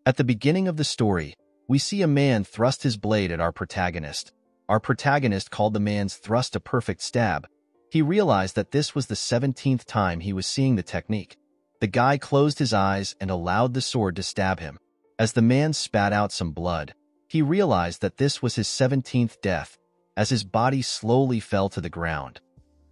At the beginning of the story, we see a man thrust his blade at our protagonist. Our protagonist called the man's thrust a perfect stab. He realized that this was the 17th time he was seeing the technique. The guy closed his eyes and allowed the sword to stab him. As the man spat out some blood, he realized that this was his 17th death, as his body slowly fell to the ground.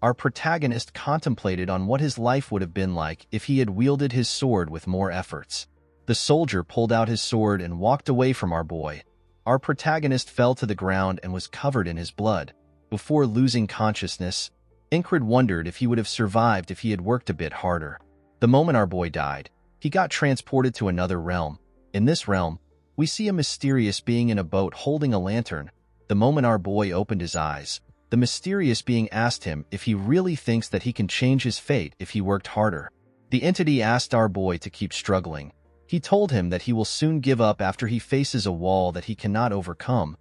Our protagonist contemplated on what his life would have been like if he had wielded his sword with more efforts. The soldier pulled out his sword and walked away from our boy. Our protagonist fell to the ground and was covered in his blood. Before losing consciousness, Incred wondered if he would have survived if he had worked a bit harder. The moment our boy died, he got transported to another realm. In this realm, we see a mysterious being in a boat holding a lantern. The moment our boy opened his eyes, the mysterious being asked him if he really thinks that he can change his fate if he worked harder. The entity asked our boy to keep struggling. He told him that he will soon give up after he faces a wall that he cannot overcome.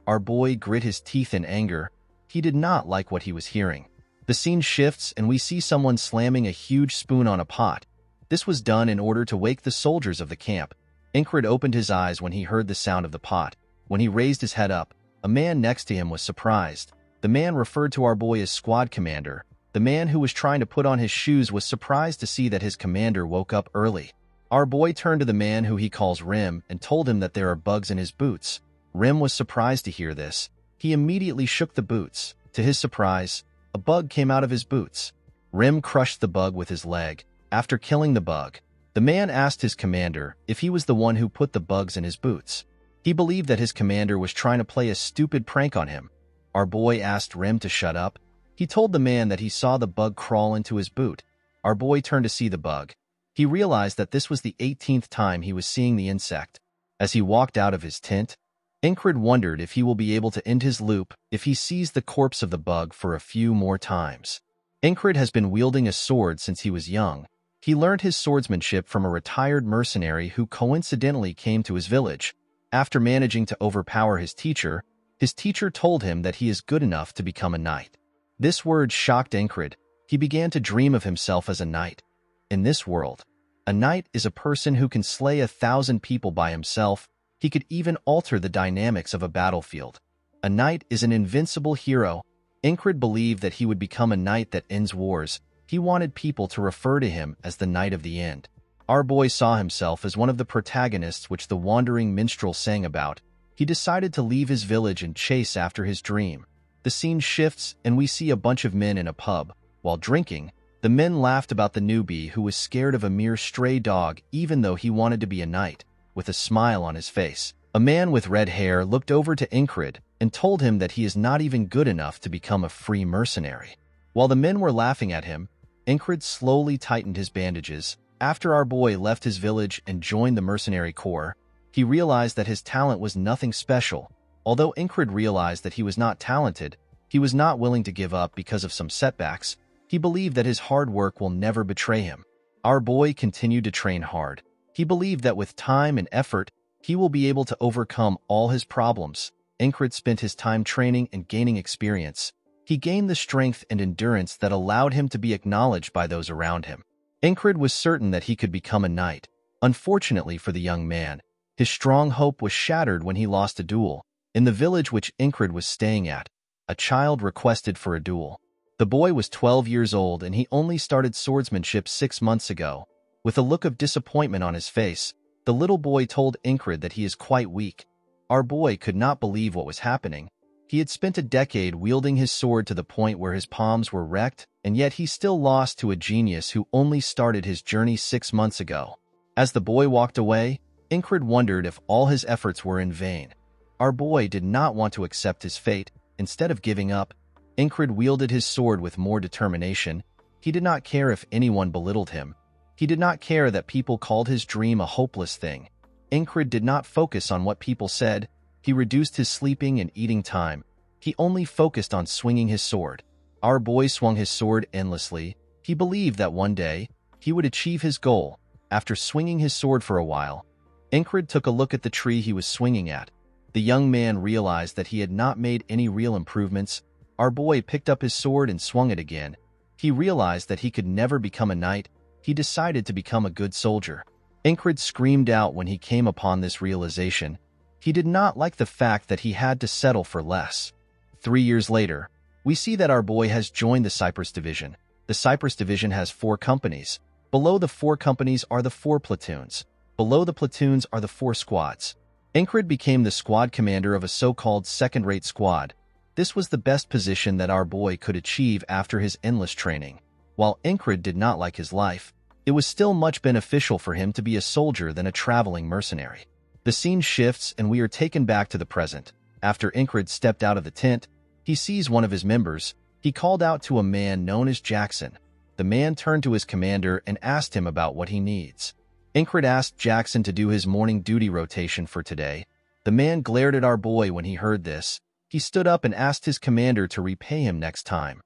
Our boy grit his teeth in anger. He did not like what he was hearing. The scene shifts and we see someone slamming a huge spoon on a pot. This was done in order to wake the soldiers of the camp. Incred opened his eyes when he heard the sound of the pot. When he raised his head up, a man next to him was surprised. The man referred to our boy as squad commander. The man who was trying to put on his shoes was surprised to see that his commander woke up early. Our boy turned to the man who he calls Rim and told him that there are bugs in his boots. Rim was surprised to hear this. He immediately shook the boots. To his surprise, a bug came out of his boots. Rim crushed the bug with his leg. After killing the bug, the man asked his commander if he was the one who put the bugs in his boots. He believed that his commander was trying to play a stupid prank on him. Our boy asked Rim to shut up. He told the man that he saw the bug crawl into his boot. Our boy turned to see the bug. He realized that this was the 18th time he was seeing the insect. As he walked out of his tent, Incred wondered if he will be able to end his loop if he sees the corpse of the bug for a few more times. Incred has been wielding a sword since he was young. He learned his swordsmanship from a retired mercenary who coincidentally came to his village. After managing to overpower his teacher told him that he is good enough to become a knight. This word shocked Incred. He began to dream of himself as a knight. In this world, a knight is a person who can slay 1,000 people by himself. He could even alter the dynamics of a battlefield. A knight is an invincible hero. Incred believed that he would become a knight that ends wars. He wanted people to refer to him as the Knight of the End. Our boy saw himself as one of the protagonists which the wandering minstrel sang about. He decided to leave his village and chase after his dream. The scene shifts and we see a bunch of men in a pub. While drinking, the men laughed about the newbie who was scared of a mere stray dog even though he wanted to be a knight. With a smile on his face, a man with red hair looked over to Incred and told him that he is not even good enough to become a free mercenary. While the men were laughing at him, Incred slowly tightened his bandages. After our boy left his village and joined the mercenary corps, he realized that his talent was nothing special. Although Incred realized that he was not talented, he was not willing to give up because of some setbacks. He believed that his hard work will never betray him. Our boy continued to train hard. He believed that with time and effort, he will be able to overcome all his problems. Incred spent his time training and gaining experience. He gained the strength and endurance that allowed him to be acknowledged by those around him. Incred was certain that he could become a knight. Unfortunately for the young man, his strong hope was shattered when he lost a duel. In the village which Incred was staying at, a child requested for a duel. The boy was 12 years old and he only started swordsmanship 6 months ago. With a look of disappointment on his face, the little boy told Incred that he is quite weak. Our boy could not believe what was happening. He had spent a decade wielding his sword to the point where his palms were wrecked, and yet he still lost to a genius who only started his journey 6 months ago. As the boy walked away, Incred wondered if all his efforts were in vain. Our boy did not want to accept his fate. Instead of giving up, Incred wielded his sword with more determination. He did not care if anyone belittled him. He did not care that people called his dream a hopeless thing. Incred did not focus on what people said. He reduced his sleeping and eating time. He only focused on swinging his sword. Our boy swung his sword endlessly. He believed that one day, he would achieve his goal. After swinging his sword for a while, Incred took a look at the tree he was swinging at. The young man realized that he had not made any real improvements. Our boy picked up his sword and swung it again. He realized that he could never become a knight. He decided to become a good soldier. Incred screamed out when he came upon this realization. He did not like the fact that he had to settle for less. 3 years later, we see that our boy has joined the Cyprus Division. The Cyprus Division has 4 companies. Below the 4 companies are the 4 platoons. Below the platoons are the 4 squads. Incred became the squad commander of a so-called second-rate squad. This was the best position that our boy could achieve after his endless training. While Incred did not like his life, it was still much beneficial for him to be a soldier than a traveling mercenary. The scene shifts and we are taken back to the present. After Incred stepped out of the tent, he sees one of his members. He called out to a man known as Jackson. The man turned to his commander and asked him about what he needs. Incred asked Jackson to do his morning duty rotation for today. The man glared at our boy when he heard this. He stood up and asked his commander to repay him next time.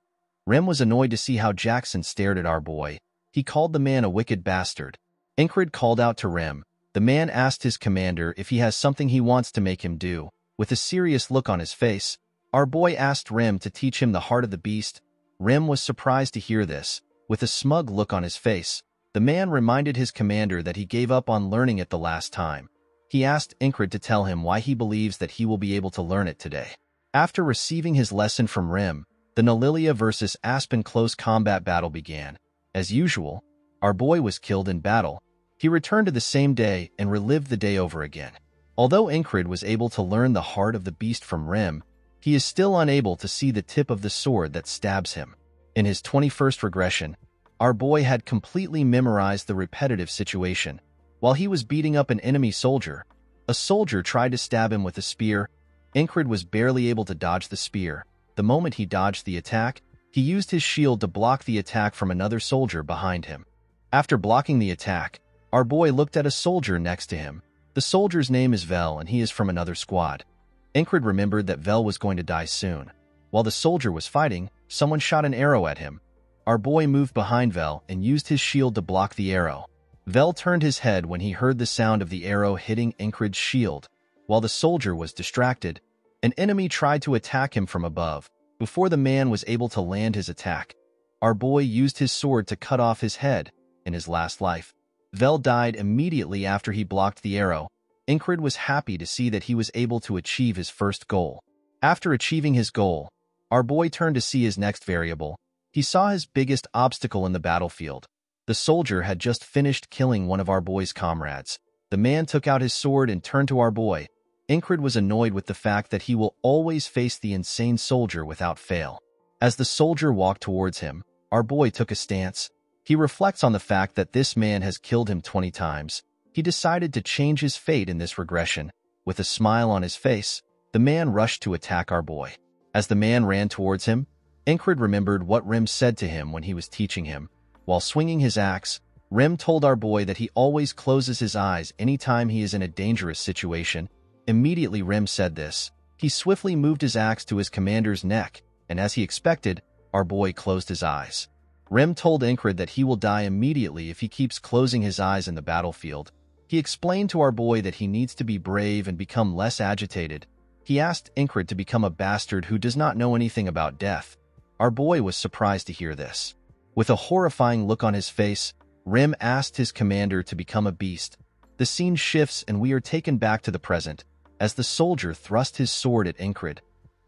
Rem was annoyed to see how Jackson stared at our boy. He called the man a wicked bastard. Incred called out to Rem. The man asked his commander if he has something he wants to make him do. With a serious look on his face, our boy asked Rem to teach him the heart of the beast. Rem was surprised to hear this. With a smug look on his face, the man reminded his commander that he gave up on learning it the last time. He asked Incred to tell him why he believes that he will be able to learn it today. After receiving his lesson from Rem, the Nalilia versus Aspen close combat battle began. As usual, our boy was killed in battle. He returned to the same day and relived the day over again. Although Incred was able to learn the heart of the beast from Rem, he is still unable to see the tip of the sword that stabs him. In his 21st regression, our boy had completely memorized the repetitive situation. While he was beating up an enemy soldier, a soldier tried to stab him with a spear. Incred was barely able to dodge the spear. The moment he dodged the attack, he used his shield to block the attack from another soldier behind him. After blocking the attack, our boy looked at a soldier next to him. The soldier's name is Vel and he is from another squad. Incred remembered that Vel was going to die soon. While the soldier was fighting, someone shot an arrow at him. Our boy moved behind Vel and used his shield to block the arrow. Vel turned his head when he heard the sound of the arrow hitting Incred's shield. While the soldier was distracted, an enemy tried to attack him from above. Before the man was able to land his attack, our boy used his sword to cut off his head. In his last life, Vel died immediately after he blocked the arrow. Incred was happy to see that he was able to achieve his first goal. After achieving his goal, our boy turned to see his next variable. He saw his biggest obstacle in the battlefield. The soldier had just finished killing one of our boy's comrades. The man took out his sword and turned to our boy. Incred was annoyed with the fact that he will always face the insane soldier without fail. As the soldier walked towards him, our boy took a stance. He reflects on the fact that this man has killed him 20 times. He decided to change his fate in this regression. With a smile on his face, the man rushed to attack our boy. As the man ran towards him, Incred remembered what Rem said to him when he was teaching him. While swinging his axe, Rem told our boy that he always closes his eyes anytime he is in a dangerous situation. Immediately Rem said this. He swiftly moved his axe to his commander's neck, and as he expected, our boy closed his eyes. Rem told Incred that he will die immediately if he keeps closing his eyes in the battlefield. He explained to our boy that he needs to be brave and become less agitated. He asked Incred to become a bastard who does not know anything about death. Our boy was surprised to hear this. With a horrifying look on his face, Rem asked his commander to become a beast. The scene shifts and we are taken back to the present. As the soldier thrust his sword at Incred,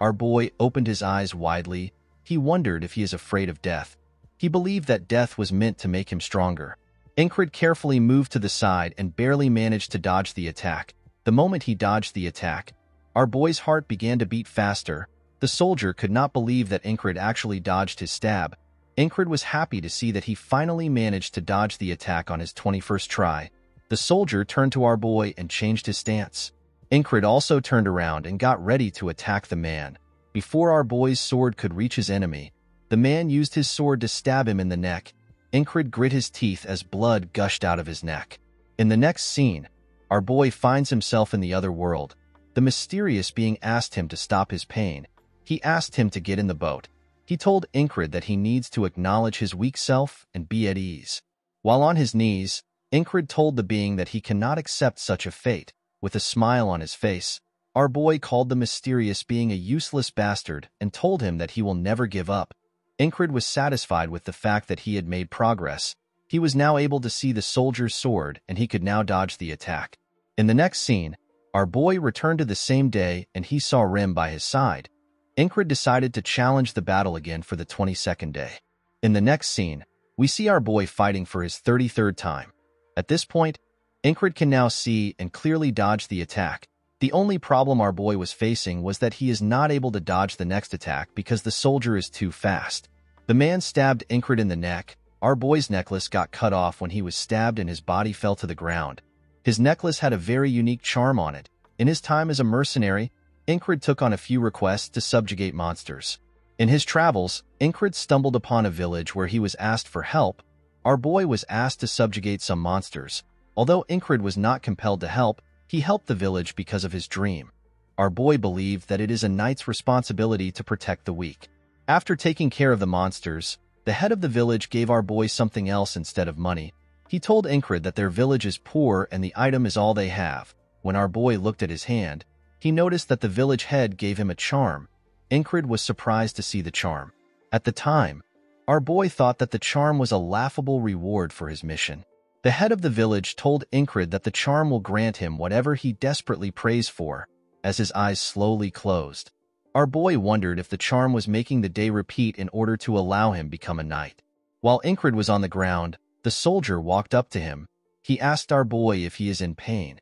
our boy opened his eyes widely. He wondered if he is afraid of death. He believed that death was meant to make him stronger. Incred carefully moved to the side and barely managed to dodge the attack. The moment he dodged the attack, our boy's heart began to beat faster. The soldier could not believe that Incred actually dodged his stab. Incred was happy to see that he finally managed to dodge the attack on his 21st try. The soldier turned to our boy and changed his stance. Incred also turned around and got ready to attack the man. Before our boy's sword could reach his enemy, the man used his sword to stab him in the neck. Incred grit his teeth as blood gushed out of his neck. In the next scene, our boy finds himself in the other world. The mysterious being asked him to stop his pain. He asked him to get in the boat. He told Incred that he needs to acknowledge his weak self and be at ease. While on his knees, Incred told the being that he cannot accept such a fate. With a smile on his face, our boy called the mysterious being a useless bastard and told him that he will never give up. Incred was satisfied with the fact that he had made progress. He was now able to see the soldier's sword, and he could now dodge the attack. In the next scene, our boy returned to the same day and he saw Rim by his side. Ingrid decided to challenge the battle again for the 22nd day. In the next scene, we see our boy fighting for his 33rd time. At this point, Ingrid can now see and clearly dodge the attack. The only problem our boy was facing was that he is not able to dodge the next attack because the soldier is too fast. The man stabbed Ingrid in the neck. Our boy's necklace got cut off when he was stabbed and his body fell to the ground. His necklace had a very unique charm on it. In his time as a mercenary, Ingrid took on a few requests to subjugate monsters. In his travels, Ingrid stumbled upon a village where he was asked for help. Our boy was asked to subjugate some monsters. Although Ingrid was not compelled to help, he helped the village because of his dream. Our boy believed that it is a knight's responsibility to protect the weak. After taking care of the monsters, the head of the village gave our boy something else instead of money. He told Ingrid that their village is poor and the item is all they have. When our boy looked at his hand, he noticed that the village head gave him a charm. Ingrid was surprised to see the charm. At the time, our boy thought that the charm was a laughable reward for his mission. The head of the village told Ingrid that the charm will grant him whatever he desperately prays for. As his eyes slowly closed, our boy wondered if the charm was making the day repeat in order to allow him become a knight. While Ingrid was on the ground, the soldier walked up to him. He asked our boy if he is in pain.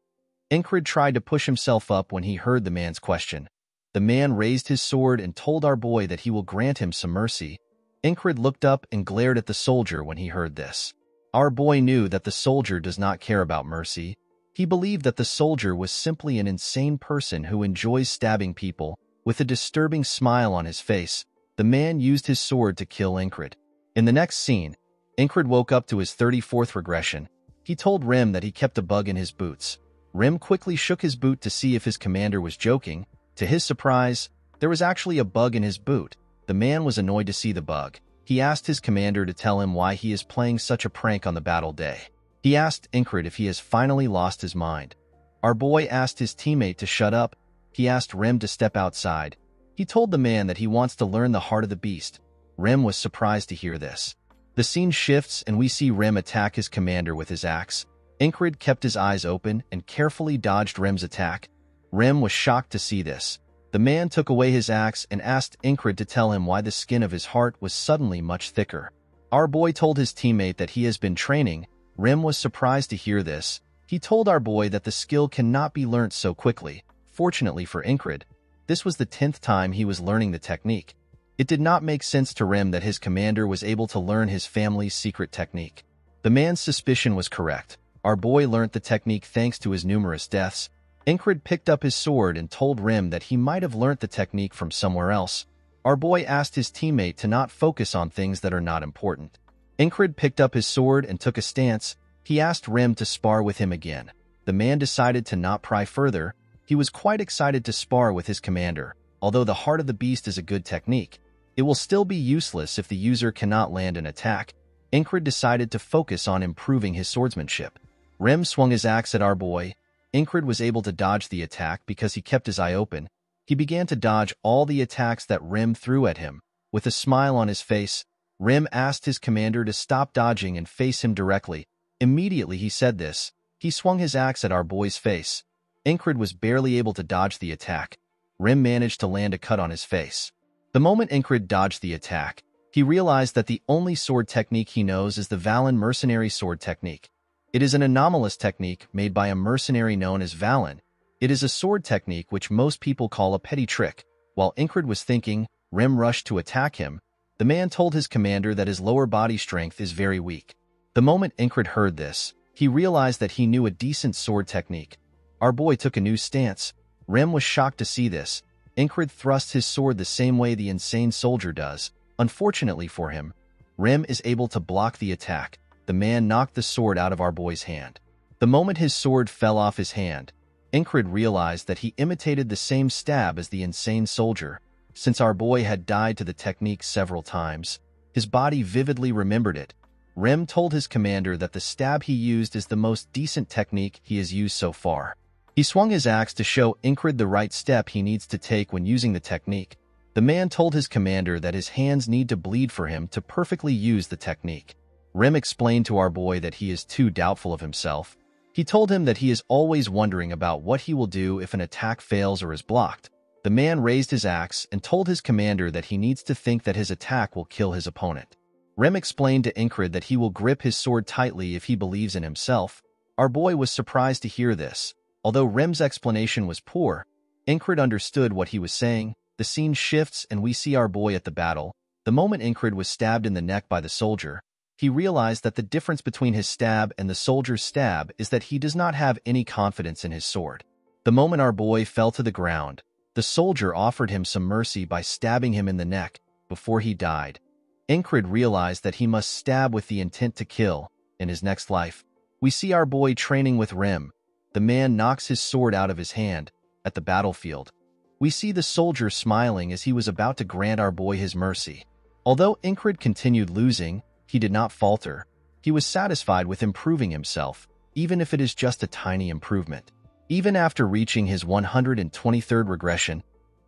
Ingrid tried to push himself up when he heard the man's question. The man raised his sword and told our boy that he will grant him some mercy. Ingrid looked up and glared at the soldier when he heard this. Our boy knew that the soldier does not care about mercy. He believed that the soldier was simply an insane person who enjoys stabbing people. With a disturbing smile on his face, the man used his sword to kill Ingrid. In the next scene, Ingrid woke up to his 34th regression. He told Rim that he kept a bug in his boots. Rim quickly shook his boot to see if his commander was joking. To his surprise, there was actually a bug in his boot. The man was annoyed to see the bug. He asked his commander to tell him why he is playing such a prank on the battle day. He asked Ingrid if he has finally lost his mind. Our boy asked his teammate to shut up. He asked Rim to step outside. He told the man that he wants to learn the heart of the beast. Rim was surprised to hear this. The scene shifts and we see Rim attack his commander with his axe. Ingrid kept his eyes open and carefully dodged Rim's attack. Rim was shocked to see this. The man took away his axe and asked Ingrid to tell him why the skin of his heart was suddenly much thicker. Our boy told his teammate that he has been training. Rim was surprised to hear this. He told our boy that the skill cannot be learnt so quickly. Fortunately for Ingrid, this was the 10th time he was learning the technique. It did not make sense to Rim that his commander was able to learn his family's secret technique. The man's suspicion was correct. Our boy learnt the technique thanks to his numerous deaths. Ingrid picked up his sword and told Rim that he might have learnt the technique from somewhere else. Our boy asked his teammate to not focus on things that are not important. Ingrid picked up his sword and took a stance. He asked Rim to spar with him again. The man decided to not pry further. He was quite excited to spar with his commander. Although the heart of the beast is a good technique, it will still be useless if the user cannot land an attack. Ingrid decided to focus on improving his swordsmanship. Rim swung his axe at our boy. Ingrid was able to dodge the attack because he kept his eye open. He began to dodge all the attacks that Rim threw at him. With a smile on his face, Rim asked his commander to stop dodging and face him directly. Immediately he said this, he swung his axe at our boy's face. Ingrid was barely able to dodge the attack. Rim managed to land a cut on his face. The moment Ingrid dodged the attack, he realized that the only sword technique he knows is the Valen mercenary sword technique. It is an anomalous technique made by a mercenary known as Valen. It is a sword technique which most people call a petty trick. While Ingrid was thinking, Rim rushed to attack him. The man told his commander that his lower body strength is very weak. The moment Ingrid heard this, he realized that he knew a decent sword technique. Our boy took a new stance. Rim was shocked to see this. Ingrid thrust his sword the same way the insane soldier does. Unfortunately for him, Rim is able to block the attack. The man knocked the sword out of our boy's hand. The moment his sword fell off his hand, Ingrid realized that he imitated the same stab as the insane soldier. Since our boy had died to the technique several times, his body vividly remembered it. Rim told his commander that the stab he used is the most decent technique he has used so far. He swung his axe to show Ingrid the right step he needs to take when using the technique. The man told his commander that his hands need to bleed for him to perfectly use the technique. Rem explained to our boy that he is too doubtful of himself. He told him that he is always wondering about what he will do if an attack fails or is blocked. The man raised his axe and told his commander that he needs to think that his attack will kill his opponent. Rem explained to Incred that he will grip his sword tightly if he believes in himself. Our boy was surprised to hear this. Although Rem's explanation was poor, Incred understood what he was saying. The scene shifts and we see our boy at the battle. The moment Incred was stabbed in the neck by the soldier, he realized that the difference between his stab and the soldier's stab is that he does not have any confidence in his sword. The moment our boy fell to the ground, the soldier offered him some mercy by stabbing him in the neck before he died. Incred realized that he must stab with the intent to kill. In his next life, we see our boy training with Rem. The man knocks his sword out of his hand. At the battlefield, we see the soldier smiling as he was about to grant our boy his mercy. Although Incred continued losing, he did not falter. He was satisfied with improving himself, even if it is just a tiny improvement. Even after reaching his 123rd regression,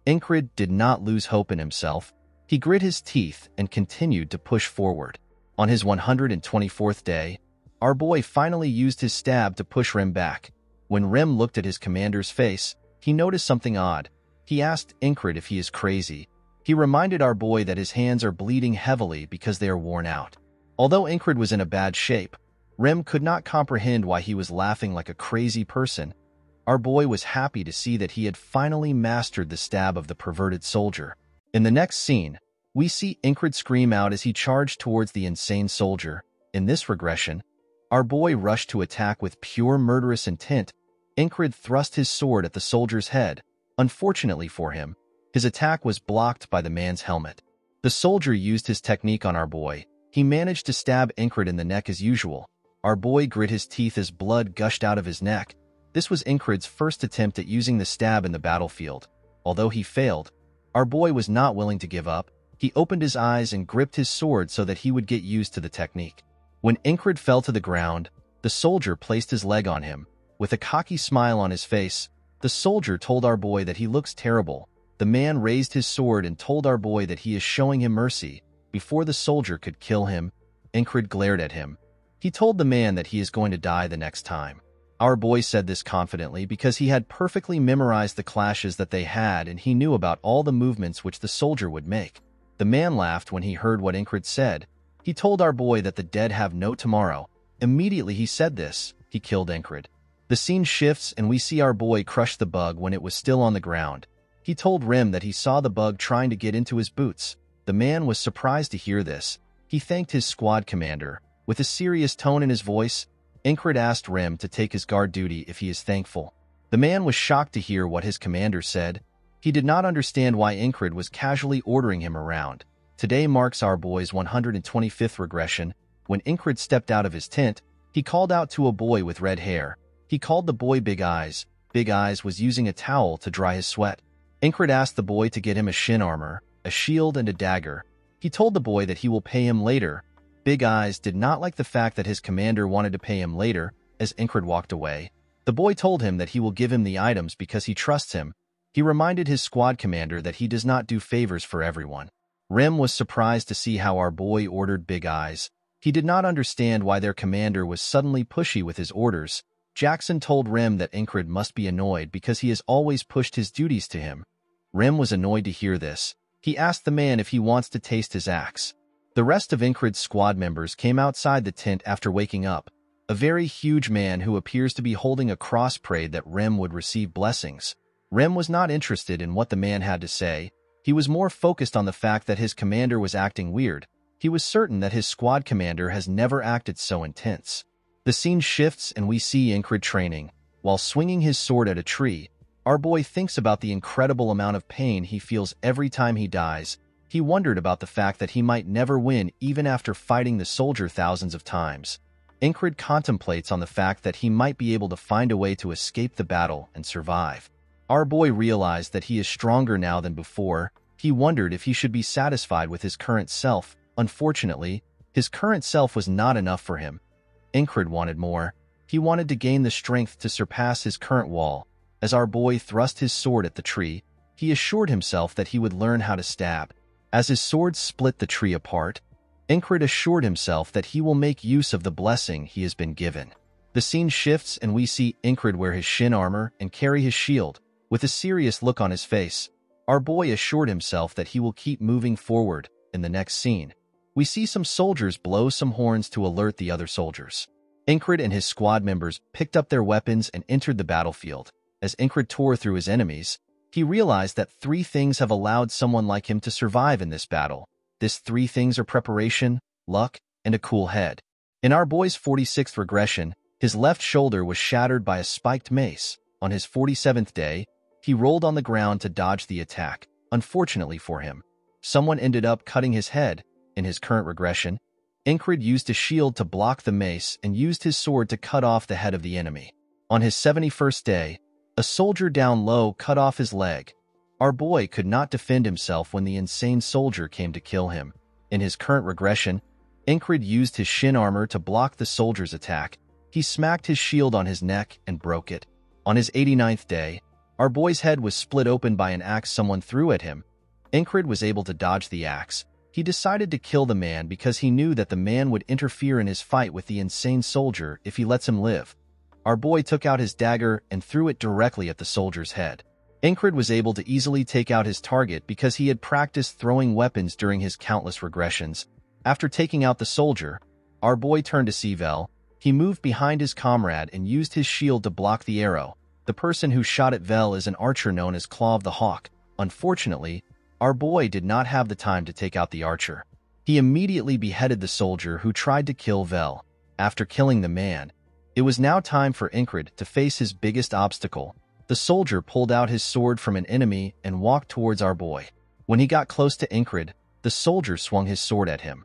Incred did not lose hope in himself. He grit his teeth and continued to push forward. On his 124th day, our boy finally used his stab to push Rem back. When Rem looked at his commander's face, he noticed something odd. He asked Incred if he is crazy. He reminded our boy that his hands are bleeding heavily because they are worn out. Although Incred was in a bad shape, Rem could not comprehend why he was laughing like a crazy person. Our boy was happy to see that he had finally mastered the stab of the perverted soldier. In the next scene, we see Incred scream out as he charged towards the insane soldier. In this regression, our boy rushed to attack with pure murderous intent. Incred thrust his sword at the soldier's head. Unfortunately for him, his attack was blocked by the man's helmet. The soldier used his technique on our boy. He managed to stab Incred in the neck as usual. Our boy grit his teeth as blood gushed out of his neck. This was Incred's first attempt at using the stab in the battlefield. Although he failed, our boy was not willing to give up. He opened his eyes and gripped his sword so that he would get used to the technique. When Incred fell to the ground, the soldier placed his leg on him. With a cocky smile on his face, the soldier told our boy that he looks terrible. The man raised his sword and told our boy that he is showing him mercy. Before the soldier could kill him, Incred glared at him. He told the man that he is going to die the next time. Our boy said this confidently because he had perfectly memorized the clashes that they had and he knew about all the movements which the soldier would make. The man laughed when he heard what Incred said. He told our boy that the dead have no tomorrow. Immediately he said this, he killed Incred. The scene shifts and we see our boy crush the bug when it was still on the ground. He told Rem that he saw the bug trying to get into his boots. The man was surprised to hear this. He thanked his squad commander. With a serious tone in his voice, Incred asked Rem to take his guard duty if he is thankful. The man was shocked to hear what his commander said. He did not understand why Incred was casually ordering him around. Today marks our boy's 125th regression. When Incred stepped out of his tent, he called out to a boy with red hair. He called the boy Big Eyes. Big Eyes was using a towel to dry his sweat. Incred asked the boy to get him a shin armor, a shield, and a dagger. He told the boy that he will pay him later. Big Eyes did not like the fact that his commander wanted to pay him later. As Incred walked away, the boy told him that he will give him the items because he trusts him. He reminded his squad commander that he does not do favors for everyone. Rem was surprised to see how our boy ordered Big Eyes. He did not understand why their commander was suddenly pushy with his orders. Jackson told Rem that Incred must be annoyed because he has always pushed his duties to him. Rem was annoyed to hear this. He asked the man if he wants to taste his axe. The rest of Incred's squad members came outside the tent after waking up. A very huge man who appears to be holding a cross prayed that Rem would receive blessings. Rem was not interested in what the man had to say. He was more focused on the fact that his commander was acting weird. He was certain that his squad commander has never acted so intense. The scene shifts and we see Incred training. While swinging his sword at a tree, our boy thinks about the incredible amount of pain he feels every time he dies. He wondered about the fact that he might never win even after fighting the soldier thousands of times. Incred contemplates on the fact that he might be able to find a way to escape the battle and survive. Our boy realized that he is stronger now than before. He wondered if he should be satisfied with his current self. Unfortunately, his current self was not enough for him. Incred wanted more. He wanted to gain the strength to surpass his current wall. As our boy thrust his sword at the tree, he assured himself that he would learn how to stab. As his sword split the tree apart, Ingrid assured himself that he will make use of the blessing he has been given. The scene shifts and we see Ingrid wear his shin armor and carry his shield, with a serious look on his face. Our boy assured himself that he will keep moving forward. In the next scene, we see some soldiers blow some horns to alert the other soldiers. Ingrid and his squad members picked up their weapons and entered the battlefield. As Ingrid tore through his enemies, he realized that 3 things have allowed someone like him to survive in this battle. These 3 things are preparation, luck, and a cool head. In our boy's 46th regression, his left shoulder was shattered by a spiked mace. On his 47th day, he rolled on the ground to dodge the attack. Unfortunately for him, someone ended up cutting his head. In his current regression, Ingrid used his shield to block the mace and used his sword to cut off the head of the enemy. On his 71st day, a soldier down low cut off his leg. Our boy could not defend himself when the insane soldier came to kill him. In his current regression, Ingrid used his shin armor to block the soldier's attack. He smacked his shield on his neck and broke it. On his 89th day, our boy's head was split open by an axe someone threw at him. Ingrid was able to dodge the axe. He decided to kill the man because he knew that the man would interfere in his fight with the insane soldier if he lets him live. Our boy took out his dagger and threw it directly at the soldier's head. Ingrid was able to easily take out his target because he had practiced throwing weapons during his countless regressions. After taking out the soldier, our boy turned to see Vel. He moved behind his comrade and used his shield to block the arrow. The person who shot at Vel is an archer known as Claw of the Hawk. Unfortunately, our boy did not have the time to take out the archer. He immediately beheaded the soldier who tried to kill Vel. After killing the man, it was now time for Ingrid to face his biggest obstacle. The soldier pulled out his sword from an enemy and walked towards our boy. When he got close to Ingrid, the soldier swung his sword at him.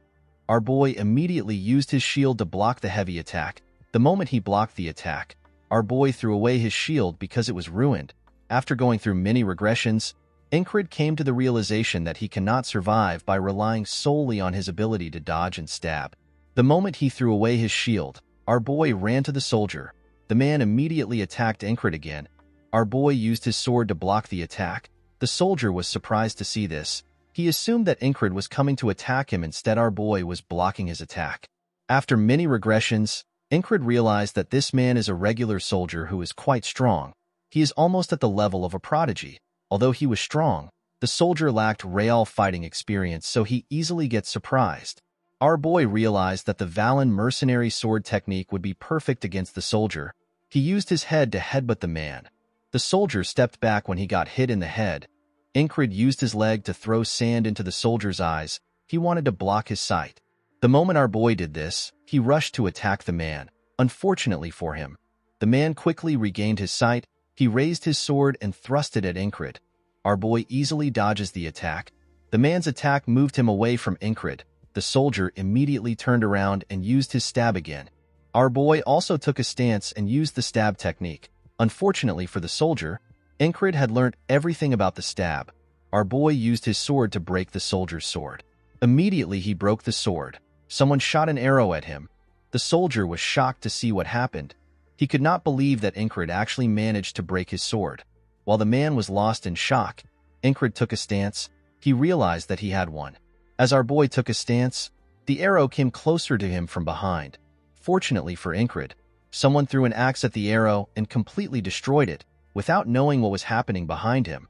Our boy immediately used his shield to block the heavy attack. The moment he blocked the attack, our boy threw away his shield because it was ruined. After going through many regressions, Ingrid came to the realization that he cannot survive by relying solely on his ability to dodge and stab. The moment he threw away his shield, our boy ran to the soldier. The man immediately attacked Ingrid again. Our boy used his sword to block the attack. The soldier was surprised to see this. He assumed that Ingrid was coming to attack him. Instead, our boy was blocking his attack. After many regressions, Ingrid realized that this man is a regular soldier who is quite strong. He is almost at the level of a prodigy. Although he was strong, the soldier lacked real fighting experience, so he easily gets surprised. Our boy realized that the Valen mercenary sword technique would be perfect against the soldier. He used his head to headbutt the man. The soldier stepped back when he got hit in the head. Ingrid used his leg to throw sand into the soldier's eyes. He wanted to block his sight. The moment our boy did this, he rushed to attack the man. Unfortunately for him, the man quickly regained his sight. He raised his sword and thrust it at Ingrid. Our boy easily dodges the attack. The man's attack moved him away from Ingrid. The soldier immediately turned around and used his stab again. Our boy also took a stance and used the stab technique. Unfortunately for the soldier, Ingrid had learned everything about the stab. Our boy used his sword to break the soldier's sword. Immediately he broke the sword. Someone shot an arrow at him. The soldier was shocked to see what happened. He could not believe that Ingrid actually managed to break his sword. While the man was lost in shock, Ingrid took a stance. He realized that he had won. As our boy took a stance, the arrow came closer to him from behind. Fortunately for Ingrid, someone threw an axe at the arrow and completely destroyed it, without knowing what was happening behind him.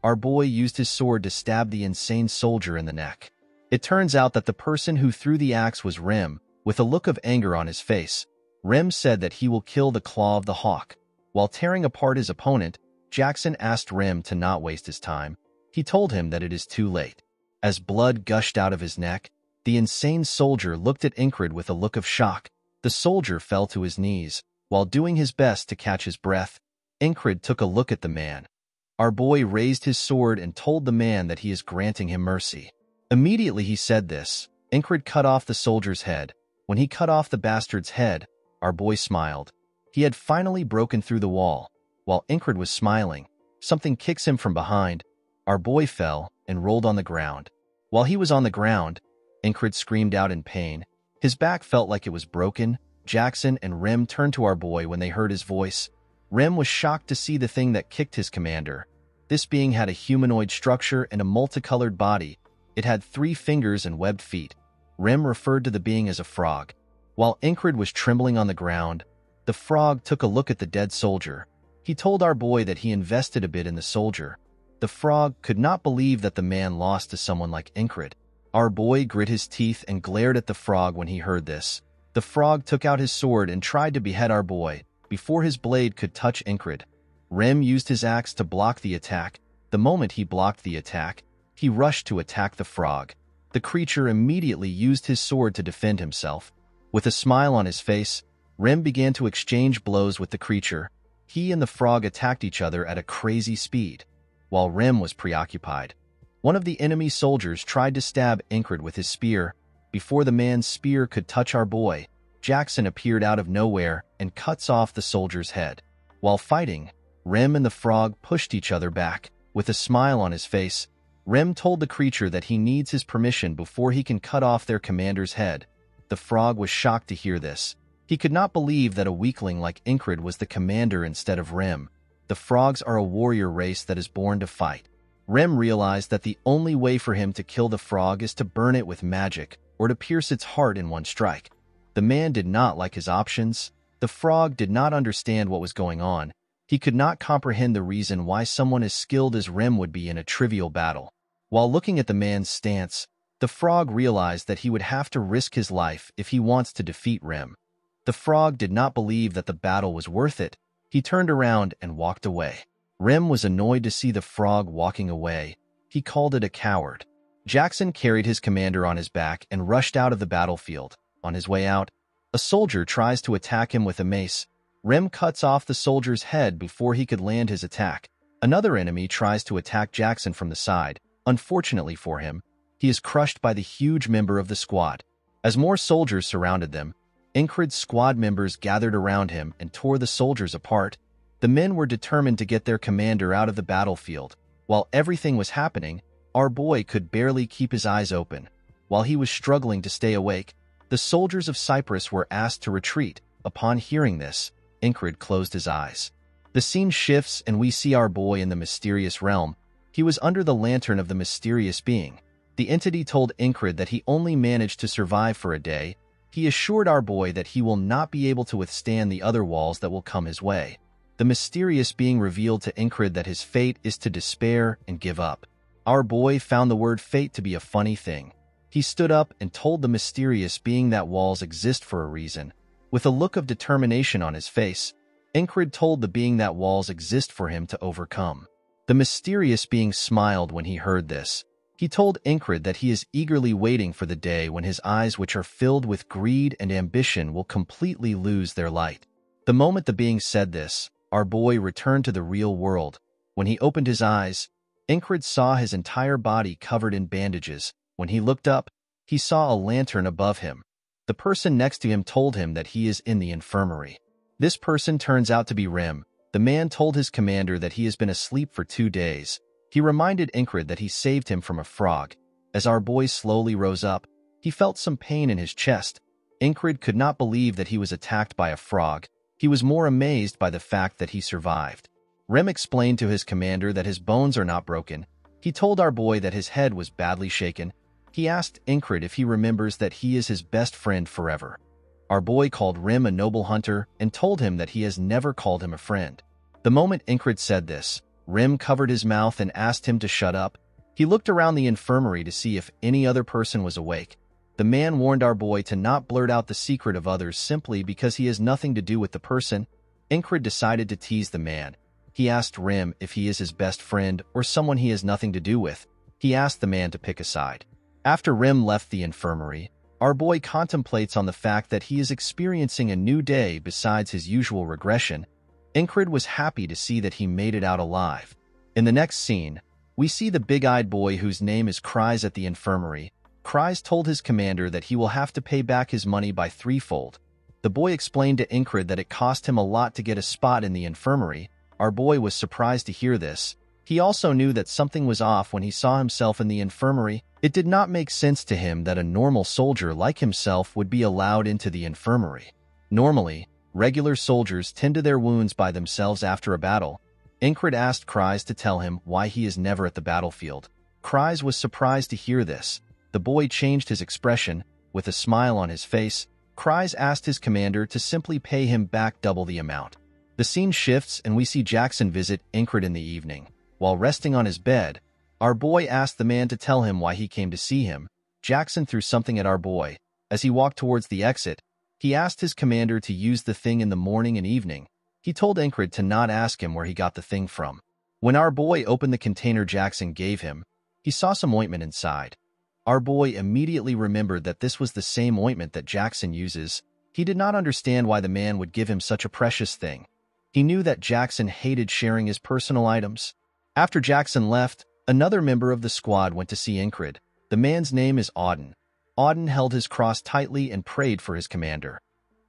Our boy used his sword to stab the insane soldier in the neck. It turns out that the person who threw the axe was Rem, with a look of anger on his face. Rem said that he will kill the Claw of the Hawk. While tearing apart his opponent, Jackson asked Rem to not waste his time. He told him that it is too late. As blood gushed out of his neck, the insane soldier looked at Ingrid with a look of shock. The soldier fell to his knees. While doing his best to catch his breath, Ingrid took a look at the man. Our boy raised his sword and told the man that he is granting him mercy. Immediately he said this, Ingrid cut off the soldier's head. When he cut off the bastard's head, our boy smiled. He had finally broken through the wall. While Ingrid was smiling, something kicks him from behind. Our boy fell and rolled on the ground. While he was on the ground, Ingrid screamed out in pain. His back felt like it was broken. Jackson and Rem turned to our boy when they heard his voice. Rem was shocked to see the thing that kicked his commander. This being had a humanoid structure and a multicolored body. It had 3 fingers and webbed feet. Rem referred to the being as a frog. While Incred was trembling on the ground, the frog took a look at the dead soldier. He told our boy that he invested a bit in the soldier. The frog could not believe that the man lost to someone like Incred. Our boy grit his teeth and glared at the frog when he heard this. The frog took out his sword and tried to behead our boy before his blade could touch Incred. Rem used his axe to block the attack. The moment he blocked the attack, he rushed to attack the frog. The creature immediately used his sword to defend himself. With a smile on his face, Rem began to exchange blows with the creature. He and the frog attacked each other at a crazy speed. While Rem was preoccupied, one of the enemy soldiers tried to stab Incred with his spear. Before the man's spear could touch our boy, Jackson appeared out of nowhere and cuts off the soldier's head. While fighting, Rem and the frog pushed each other back. With a smile on his face, Rem told the creature that he needs his permission before he can cut off their commander's head. The frog was shocked to hear this. He could not believe that a weakling like Incred was the commander instead of Rem. The frogs are a warrior race that is born to fight. Rem realized that the only way for him to kill the frog is to burn it with magic or to pierce its heart in one strike. The man did not like his options. The frog did not understand what was going on. He could not comprehend the reason why someone as skilled as Rem would be in a trivial battle. While looking at the man's stance, the frog realized that he would have to risk his life if he wants to defeat Rem. The frog did not believe that the battle was worth it. He turned around and walked away. Rem was annoyed to see the frog walking away. He called it a coward. Jackson carried his commander on his back and rushed out of the battlefield. On his way out, a soldier tries to attack him with a mace. Rem cuts off the soldier's head before he could land his attack. Another enemy tries to attack Jackson from the side. Unfortunately for him, he is crushed by the huge member of the squad. As more soldiers surrounded them, Incred's squad members gathered around him and tore the soldiers apart. The men were determined to get their commander out of the battlefield. While everything was happening, our boy could barely keep his eyes open. While he was struggling to stay awake, the soldiers of Cyprus were asked to retreat. Upon hearing this, Incred closed his eyes. The scene shifts and we see our boy in the mysterious realm. He was under the lantern of the mysterious being. The entity told Incred that he only managed to survive for a day. He assured our boy that he will not be able to withstand the other walls that will come his way. The mysterious being revealed to Incred that his fate is to despair and give up. Our boy found the word fate to be a funny thing. He stood up and told the mysterious being that walls exist for a reason. With a look of determination on his face, Incred told the being that walls exist for him to overcome. The mysterious being smiled when he heard this. He told Incred that he is eagerly waiting for the day when his eyes, which are filled with greed and ambition, will completely lose their light. The moment the being said this, our boy returned to the real world. When he opened his eyes, Incred saw his entire body covered in bandages. When he looked up, he saw a lantern above him. The person next to him told him that he is in the infirmary. This person turns out to be Rem. The man told his commander that he has been asleep for 2 days. He reminded Incred that he saved him from a frog. As our boy slowly rose up, he felt some pain in his chest. Incred could not believe that he was attacked by a frog. He was more amazed by the fact that he survived. Rem explained to his commander that his bones are not broken. He told our boy that his head was badly shaken. He asked Incred if he remembers that he is his best friend forever. Our boy called Rem a noble hunter and told him that he has never called him a friend. The moment Incred said this, Rem covered his mouth and asked him to shut up. He looked around the infirmary to see if any other person was awake. The man warned our boy to not blurt out the secret of others simply because he has nothing to do with the person. Incred decided to tease the man. He asked Rem if he is his best friend or someone he has nothing to do with. He asked the man to pick a side. After Rem left the infirmary, our boy contemplates on the fact that he is experiencing a new day besides his usual regression. Incred was happy to see that he made it out alive. In the next scene, we see the big-eyed boy whose name is Cries at the infirmary. Cries told his commander that he will have to pay back his money by threefold. The boy explained to Incred that it cost him a lot to get a spot in the infirmary. Our boy was surprised to hear this. He also knew that something was off when he saw himself in the infirmary. It did not make sense to him that a normal soldier like himself would be allowed into the infirmary. Normally, regular soldiers tend to their wounds by themselves after a battle. Incred asked Cries to tell him why he is never at the battlefield. Cries was surprised to hear this. The boy changed his expression. With a smile on his face, Kryze asked his commander to simply pay him back double the amount. The scene shifts and we see Jackson visit Incred in the evening. While resting on his bed, our boy asked the man to tell him why he came to see him. Jackson threw something at our boy. As he walked towards the exit, he asked his commander to use the thing in the morning and evening. He told Incred to not ask him where he got the thing from. When our boy opened the container Jackson gave him, he saw some ointment inside. Our boy immediately remembered that this was the same ointment that Jackson uses. He did not understand why the man would give him such a precious thing. He knew that Jackson hated sharing his personal items. After Jackson left, another member of the squad went to see Incred. The man's name is Auden. Auden held his cross tightly and prayed for his commander.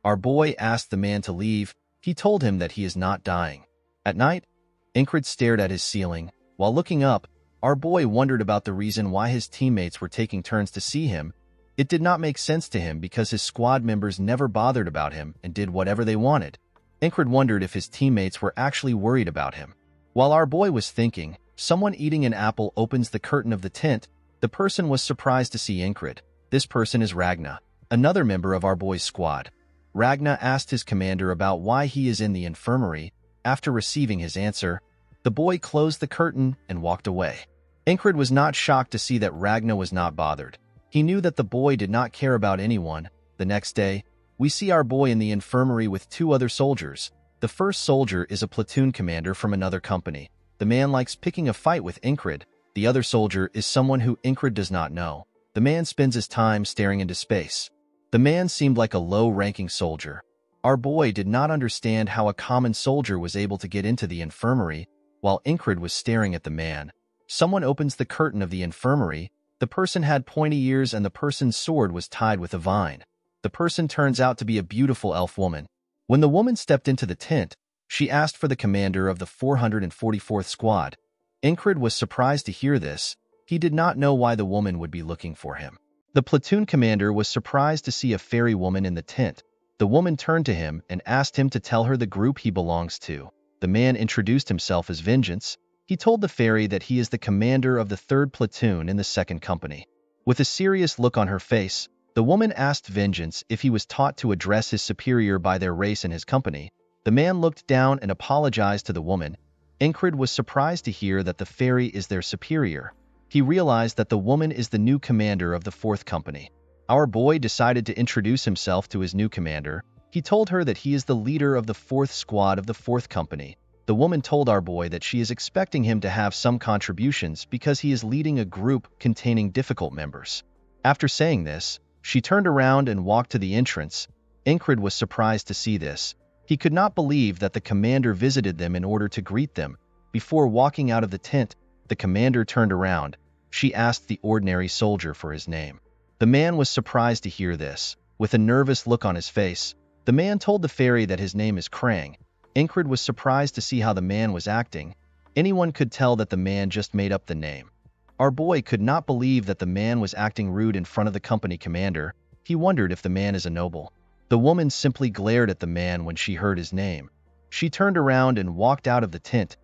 Our boy asked the man to leave. He told him that he is not dying. At night, Incred stared at his ceiling. While looking up, our boy wondered about the reason why his teammates were taking turns to see him. It did not make sense to him because his squad members never bothered about him and did whatever they wanted. Incred wondered if his teammates were actually worried about him. While our boy was thinking, someone eating an apple opens the curtain of the tent. The person was surprised to see Incred. This person is Ragna, another member of our boy's squad. Ragna asked his commander about why he is in the infirmary. After receiving his answer, the boy closed the curtain and walked away. Incred was not shocked to see that Ragna was not bothered. He knew that the boy did not care about anyone. The next day, we see our boy in the infirmary with two other soldiers. The first soldier is a platoon commander from another company. The man likes picking a fight with Incred. The other soldier is someone who Incred does not know. The man spends his time staring into space. The man seemed like a low-ranking soldier. Our boy did not understand how a common soldier was able to get into the infirmary while Incred was staring at the man. Someone opens the curtain of the infirmary. The person had pointy ears and the person's sword was tied with a vine. The person turns out to be a beautiful elf woman. When the woman stepped into the tent, she asked for the commander of the 444th Squad. Incred was surprised to hear this. He did not know why the woman would be looking for him. The platoon commander was surprised to see a fairy woman in the tent. The woman turned to him and asked him to tell her the group he belongs to. The man introduced himself as Vengeance. He told the fairy that he is the commander of the 3rd platoon in the 2nd company. With a serious look on her face, the woman asked Vengeance if he was taught to address his superior by their race in his company. The man looked down and apologized to the woman. Incred was surprised to hear that the fairy is their superior. He realized that the woman is the new commander of the 4th company. Our boy decided to introduce himself to his new commander. He told her that he is the leader of the 4th squad of the 4th company. The woman told our boy that she is expecting him to have some contributions because he is leading a group containing difficult members. After saying this, she turned around and walked to the entrance. Incred was surprised to see this. He could not believe that the commander visited them in order to greet them. Before walking out of the tent, the commander turned around. She asked the ordinary soldier for his name. The man was surprised to hear this. With a nervous look on his face, the man told the fairy that his name is Krang. Incred was surprised to see how the man was acting. Anyone could tell that the man just made up the name. Our boy could not believe that the man was acting rude in front of the company commander. He wondered if the man is a noble. The woman simply glared at the man when she heard his name. She turned around and walked out of the tent.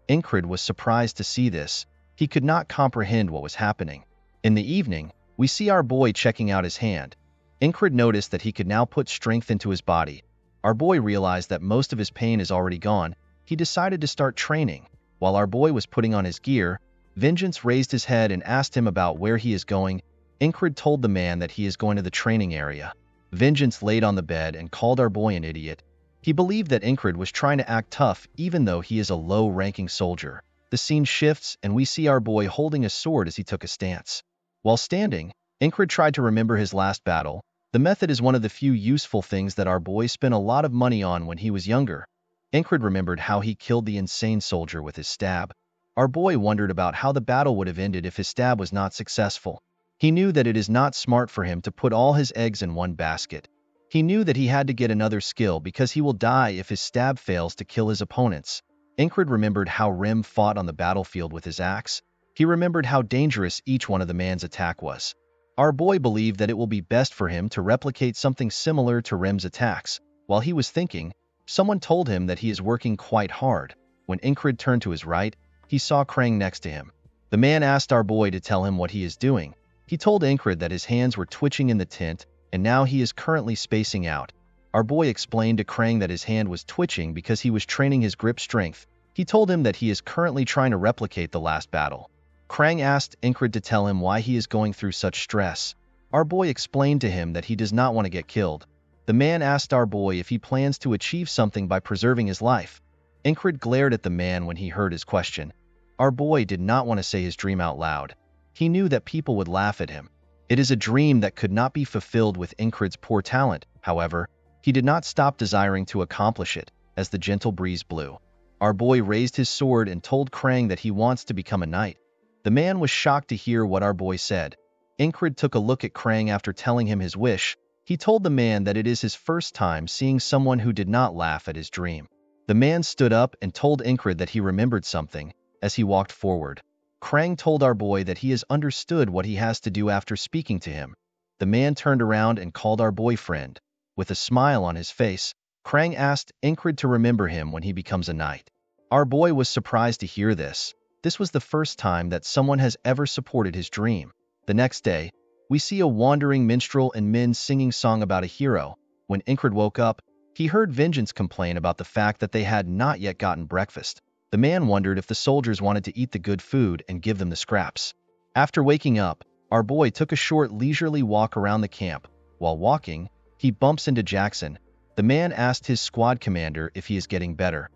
Incred was surprised to see this. He could not comprehend what was happening. In the evening, we see our boy checking out his hand. Incred noticed that he could now put strength into his body. Our boy realized that most of his pain is already gone. He decided to start training. While our boy was putting on his gear, Vengeance raised his head and asked him about where he is going. Incred told the man that he is going to the training area. Vengeance laid on the bed and called our boy an idiot. He believed that Incred was trying to act tough even though he is a low-ranking soldier. The scene shifts and we see our boy holding a sword as he took a stance. While standing, Incred tried to remember his last battle. The method is one of the few useful things that our boy spent a lot of money on when he was younger. Incred remembered how he killed the insane soldier with his stab. Our boy wondered about how the battle would have ended if his stab was not successful. He knew that it is not smart for him to put all his eggs in one basket. He knew that he had to get another skill because he will die if his stab fails to kill his opponents. Incred remembered how Rem fought on the battlefield with his axe. He remembered how dangerous each one of the man's attack was. Our boy believed that it will be best for him to replicate something similar to Rem's attacks. While he was thinking, someone told him that he is working quite hard. When Incred turned to his right, he saw Krang next to him. The man asked our boy to tell him what he is doing. He told Incred that his hands were twitching in the tent. and now he is currently spacing out. Our boy explained to Krang that his hand was twitching because he was training his grip strength. He told him that he is currently trying to replicate the last battle. Krang asked Ingrid to tell him why he is going through such stress. Our boy explained to him that he does not want to get killed. The man asked our boy if he plans to achieve something by preserving his life. Ingrid glared at the man when he heard his question. Our boy did not want to say his dream out loud. He knew that people would laugh at him. It is a dream that could not be fulfilled with Ingrid's poor talent. However, he did not stop desiring to accomplish it as the gentle breeze blew. Our boy raised his sword and told Krang that he wants to become a knight. The man was shocked to hear what our boy said. Ingrid took a look at Krang after telling him his wish. He told the man that it is his first time seeing someone who did not laugh at his dream. The man stood up and told Ingrid that he remembered something as he walked forward. Krang told our boy that he has understood what he has to do after speaking to him. The man turned around and called our boyfriend. With a smile on his face, Krang asked Ingrid to remember him when he becomes a knight. Our boy was surprised to hear this. This was the first time that someone has ever supported his dream. The next day, we see a wandering minstrel and men singing song about a hero. When Ingrid woke up, he heard Vengeance complain about the fact that they had not yet gotten breakfast. The man wondered if the soldiers wanted to eat the good food and give them the scraps. After waking up, our boy took a short leisurely walk around the camp. While walking, he bumps into Jackson. The man asked his squad commander if he is getting better.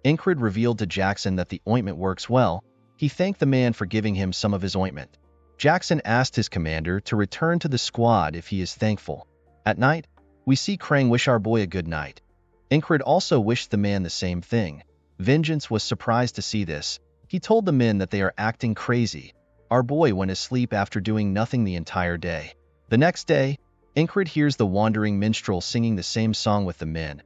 Ingrid revealed to Jackson that the ointment works well. He thanked the man for giving him some of his ointment. Jackson asked his commander to return to the squad if he is thankful. At night, we see Krang wish our boy a good night. Ingrid also wished the man the same thing. Vengeance was surprised to see this. He told the men that they are acting crazy. Our boy went asleep after doing nothing the entire day. The next day, Ingrid hears the wandering minstrel singing the same song with the men.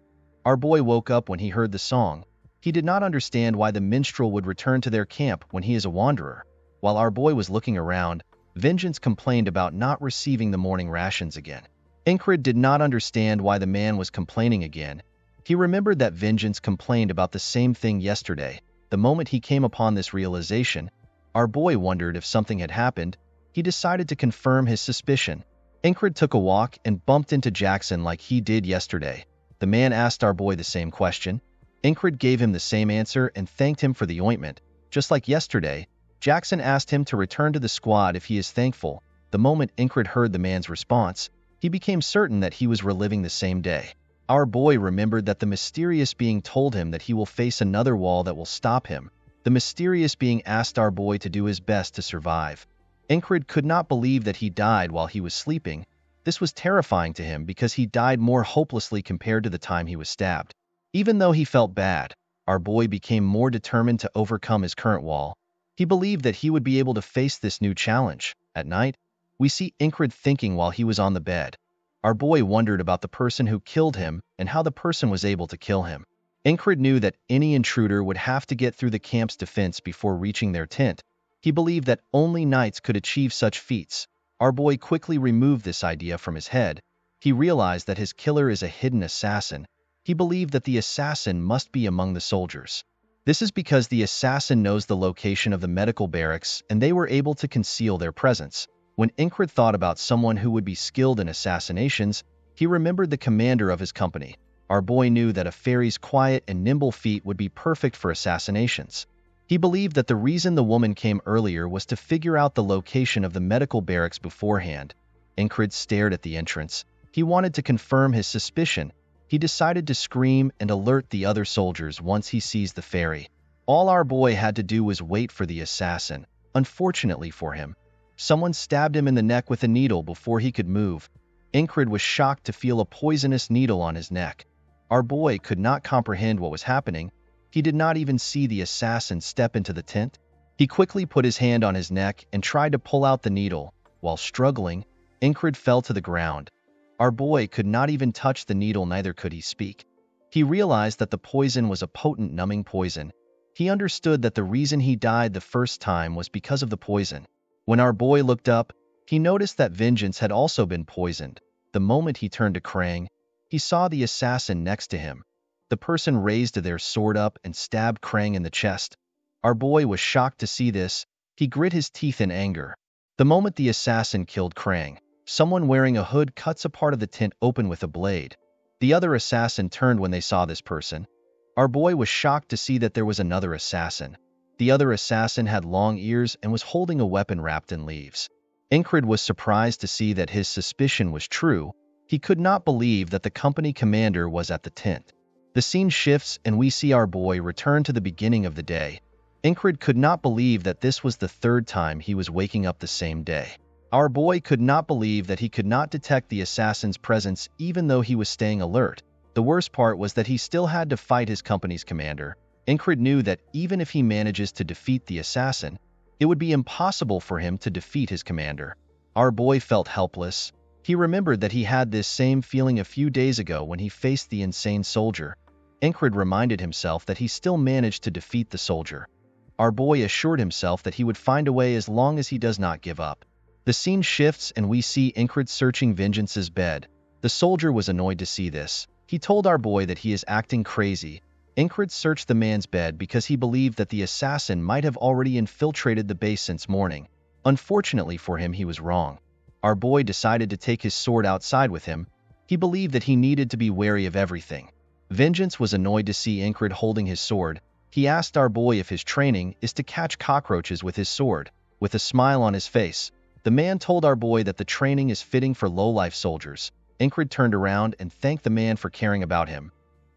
Our boy woke up when he heard the song. He did not understand why the minstrel would return to their camp when he is a wanderer. While our boy was looking around, Vengeance complained about not receiving the morning rations again. Ingrid did not understand why the man was complaining again. He remembered that Vengeance complained about the same thing yesterday. The moment he came upon this realization, our boy wondered if something had happened. He decided to confirm his suspicion. Ingrid took a walk and bumped into Jackson like he did yesterday. The man asked our boy the same question. Ingrid gave him the same answer and thanked him for the ointment. Just like yesterday, Jackson asked him to return to the squad if he is thankful. The moment Ingrid heard the man's response, he became certain that he was reliving the same day. Our boy remembered that the mysterious being told him that he will face another wall that will stop him. The mysterious being asked our boy to do his best to survive. Ingrid could not believe that he died while he was sleeping. This was terrifying to him because he died more hopelessly compared to the time he was stabbed. Even though he felt bad, our boy became more determined to overcome his current wall. He believed that he would be able to face this new challenge. At night, we see Ingrid thinking while he was on the bed. Our boy wondered about the person who killed him and how the person was able to kill him. Ingrid knew that any intruder would have to get through the camp's defense before reaching their tent. He believed that only knights could achieve such feats. Our boy quickly removed this idea from his head. He realized that his killer is a hidden assassin. He believed that the assassin must be among the soldiers. This is because the assassin knows the location of the medical barracks and they were able to conceal their presence. When Ingrid thought about someone who would be skilled in assassinations, he remembered the commander of his company. Our boy knew that a fairy's quiet and nimble feet would be perfect for assassinations. He believed that the reason the woman came earlier was to figure out the location of the medical barracks beforehand. Ingrid stared at the entrance. He wanted to confirm his suspicion. He decided to scream and alert the other soldiers once he sees the fairy. All our boy had to do was wait for the assassin. Unfortunately for him, someone stabbed him in the neck with a needle before he could move. Ingrid was shocked to feel a poisonous needle on his neck. Our boy could not comprehend what was happening. He did not even see the assassin step into the tent. He quickly put his hand on his neck and tried to pull out the needle. While struggling, Ingrid fell to the ground. Our boy could not even touch the needle, neither could he speak. He realized that the poison was a potent numbing poison. He understood that the reason he died the first time was because of the poison. When our boy looked up, he noticed that Vengeance had also been poisoned. The moment he turned to Krang, he saw the assassin next to him. The person raised their sword up and stabbed Krang in the chest. Our boy was shocked to see this. He grit his teeth in anger. The moment the assassin killed Krang, Someone wearing a hood cuts a part of the tent open with a blade. The other assassin turned when they saw this person. Our boy was shocked to see that there was another assassin. The other assassin had long ears and was holding a weapon wrapped in leaves. Incred was surprised to see that his suspicion was true. He could not believe that the company commander was at the tent. The scene shifts and we see our boy return to the beginning of the day. Incred could not believe that this was the third time he was waking up the same day. Our boy could not believe that he could not detect the assassin's presence even though he was staying alert. The worst part was that he still had to fight his company's commander. Incred knew that even if he manages to defeat the assassin, it would be impossible for him to defeat his commander. Our boy felt helpless. He remembered that he had this same feeling a few days ago when he faced the insane soldier. Incred reminded himself that he still managed to defeat the soldier. Our boy assured himself that he would find a way as long as he does not give up. The scene shifts and we see Incred searching Vengeance's bed. The soldier was annoyed to see this. He told our boy that he is acting crazy. Incred searched the man's bed because he believed that the assassin might have already infiltrated the base since morning. Unfortunately for him, he was wrong. Our boy decided to take his sword outside with him. He believed that he needed to be wary of everything. Vengeance was annoyed to see Incred holding his sword. He asked our boy if his training is to catch cockroaches with his sword. With a smile on his face, the man told our boy that the training is fitting for low-life soldiers. Incred turned around and thanked the man for caring about him.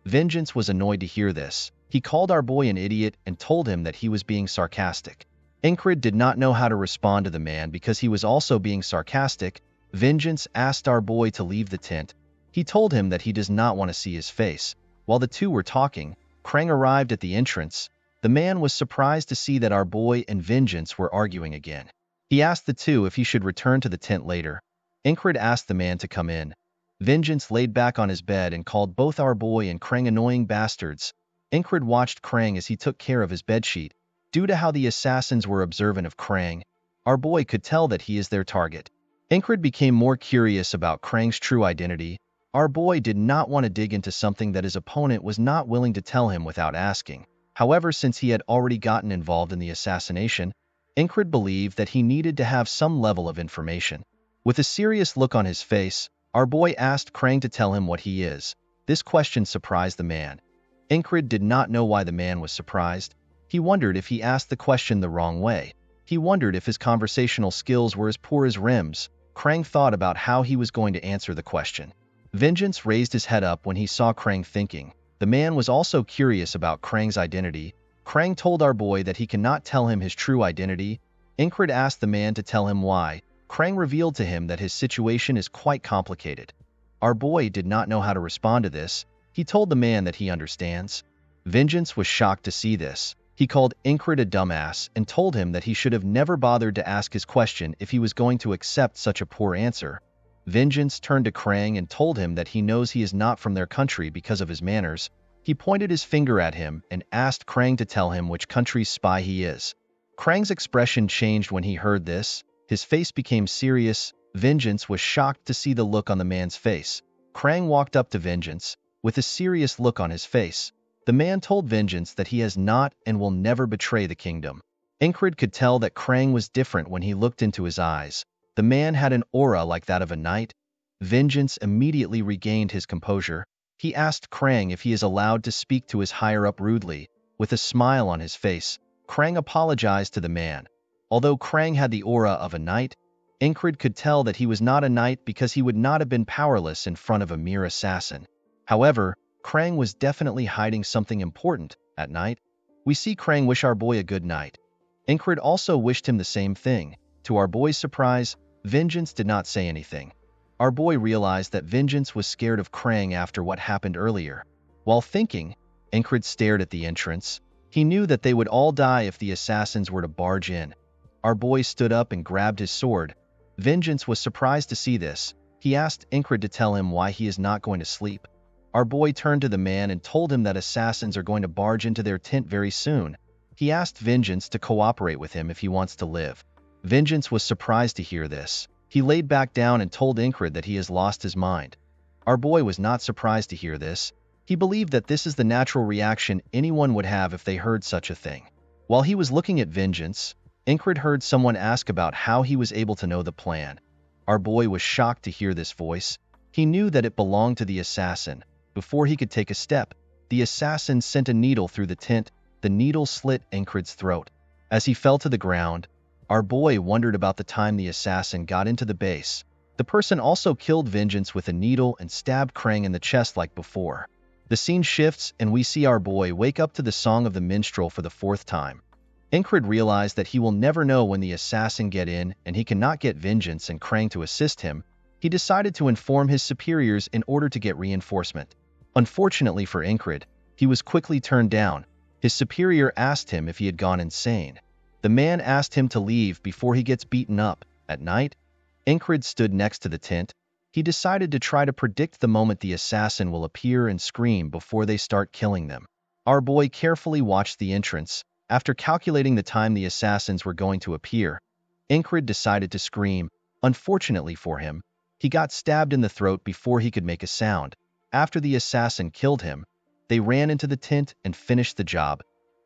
Vengeance was annoyed to hear this. He called our boy an idiot and told him that he was being sarcastic. Incred did not know how to respond to the man because he was also being sarcastic. Vengeance asked our boy to leave the tent. He told him that he does not want to see his face. While the two were talking, Krang arrived at the entrance. The man was surprised to see that our boy and Vengeance were arguing again. He asked the two if he should return to the tent later. Incred asked the man to come in. Vengeance laid back on his bed and called both our boy and Krang annoying bastards. Incred watched Krang as he took care of his bedsheet. Due to how the assassins were observant of Krang, our boy could tell that he is their target. Incred became more curious about Krang's true identity. Our boy did not want to dig into something that his opponent was not willing to tell him without asking. However, since he had already gotten involved in the assassination, Incred believed that he needed to have some level of information. With a serious look on his face, our boy asked Krang to tell him what he is. This question surprised the man. Incred did not know why the man was surprised. He wondered if he asked the question the wrong way. He wondered if his conversational skills were as poor as Rem's. Krang thought about how he was going to answer the question. Vengeance raised his head up when he saw Krang thinking. The man was also curious about Krang's identity. Krang told our boy that he cannot tell him his true identity. Incred asked the man to tell him why. Krang revealed to him that his situation is quite complicated. Our boy did not know how to respond to this. He told the man that he understands. Vengeance was shocked to see this. He called Incred a dumbass and told him that he should have never bothered to ask his question if he was going to accept such a poor answer. Vengeance turned to Krang and told him that he knows he is not from their country because of his manners. He pointed his finger at him and asked Krang to tell him which country's spy he is. Krang's expression changed when he heard this. His face became serious. Vengeance was shocked to see the look on the man's face. Krang walked up to Vengeance with a serious look on his face. The man told Vengeance that he has not and will never betray the kingdom. Incred could tell that Krang was different when he looked into his eyes. The man had an aura like that of a knight. Vengeance immediately regained his composure. He asked Krang if he is allowed to speak to his higher-up rudely. With a smile on his face, Krang apologized to the man. Although Krang had the aura of a knight, Incred could tell that he was not a knight because he would not have been powerless in front of a mere assassin. However, Krang was definitely hiding something important. At night, we see Krang wish our boy a good night. Incred also wished him the same thing. To our boy's surprise, Vengeance did not say anything. Our boy realized that Vengeance was scared of Krang after what happened earlier. While thinking, Incred stared at the entrance. He knew that they would all die if the assassins were to barge in. Our boy stood up and grabbed his sword. Vengeance was surprised to see this. He asked Incred to tell him why he is not going to sleep. Our boy turned to the man and told him that assassins are going to barge into their tent very soon. He asked Vengeance to cooperate with him if he wants to live. Vengeance was surprised to hear this. He laid back down and told Incred that he has lost his mind. Our boy was not surprised to hear this. He believed that this is the natural reaction anyone would have if they heard such a thing. While he was looking at Vengeance, Incred heard someone ask about how he was able to know the plan. Our boy was shocked to hear this voice. He knew that it belonged to the assassin. Before he could take a step, the assassin sent a needle through the tent. The needle slit Incred's throat. As he fell to the ground, our boy wondered about the time the assassin got into the base. The person also killed Vengeance with a needle and stabbed Krang in the chest like before. The scene shifts and we see our boy wake up to the song of the minstrel for the 4th time. Incred realized that he will never know when the assassin get in and he cannot get Vengeance and Krang to assist him. He decided to inform his superiors in order to get reinforcement. Unfortunately for Incred, he was quickly turned down. His superior asked him if he had gone insane. The man asked him to leave before he gets beaten up. At night, Incred stood next to the tent. He decided to try to predict the moment the assassin will appear and scream before they start killing them. Our boy carefully watched the entrance. After calculating the time the assassins were going to appear, Incred decided to scream. Unfortunately for him, he got stabbed in the throat before he could make a sound. After the assassin killed him, they ran into the tent and finished the job.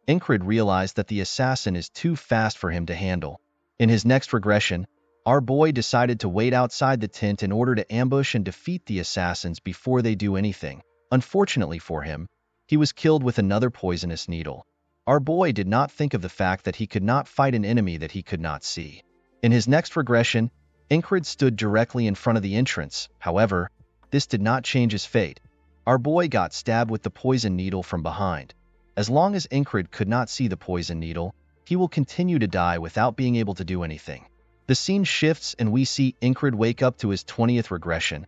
Incred realized that the assassin is too fast for him to handle. In his next regression, our boy decided to wait outside the tent in order to ambush and defeat the assassins before they do anything. Unfortunately for him, he was killed with another poisonous needle. Our boy did not think of the fact that he could not fight an enemy that he could not see. In his next regression, Incred stood directly in front of the entrance. However, this did not change his fate. Our boy got stabbed with the poison needle from behind. As long as Incred could not see the poison needle, he will continue to die without being able to do anything. The scene shifts and we see Incred wake up to his 20th regression.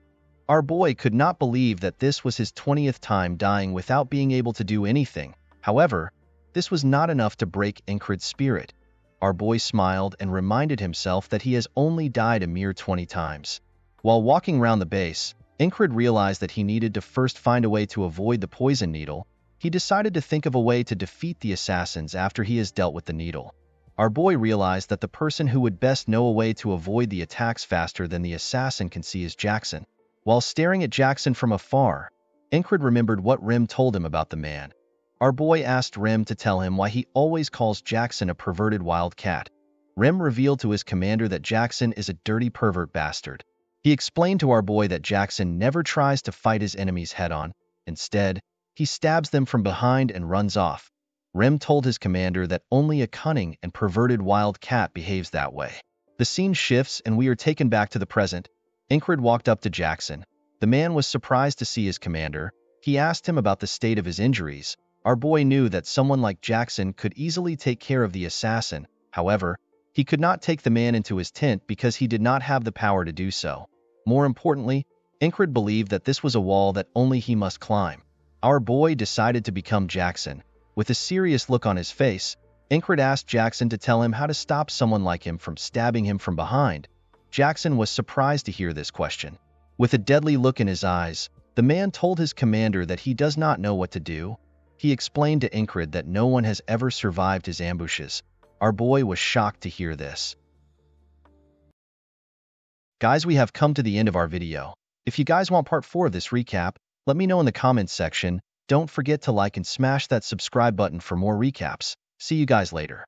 Our boy could not believe that this was his 20th time dying without being able to do anything. However, this was not enough to break Incred's spirit. Our boy smiled and reminded himself that he has only died a mere 20 times. While walking around the base, Incred realized that he needed to first find a way to avoid the poison needle. He decided to think of a way to defeat the assassins after he has dealt with the needle. Our boy realized that the person who would best know a way to avoid the attacks faster than the assassin can see is Jackson. While staring at Jackson from afar, Incred remembered what Rem told him about the man. Our boy asked Rem to tell him why he always calls Jackson a perverted wild cat. Rem revealed to his commander that Jackson is a dirty pervert bastard. He explained to our boy that Jackson never tries to fight his enemies head-on. Instead, he stabs them from behind and runs off. Rem told his commander that only a cunning and perverted wild cat behaves that way. The scene shifts and we are taken back to the present. Incred walked up to Jackson. The man was surprised to see his commander. He asked him about the state of his injuries. Our boy knew that someone like Jackson could easily take care of the assassin. However, he could not take the man into his tent because he did not have the power to do so. More importantly, Incred believed that this was a wall that only he must climb. Our boy decided to become Jackson. With a serious look on his face, Incred asked Jackson to tell him how to stop someone like him from stabbing him from behind. Jackson was surprised to hear this question. With a deadly look in his eyes, the man told his commander that he does not know what to do. He explained to Incred that no one has ever survived his ambushes. Our boy was shocked to hear this. Guys, we have come to the end of our video. If you guys want part 4 of this recap, let me know in the comments section. Don't forget to like and smash that subscribe button for more recaps. See you guys later.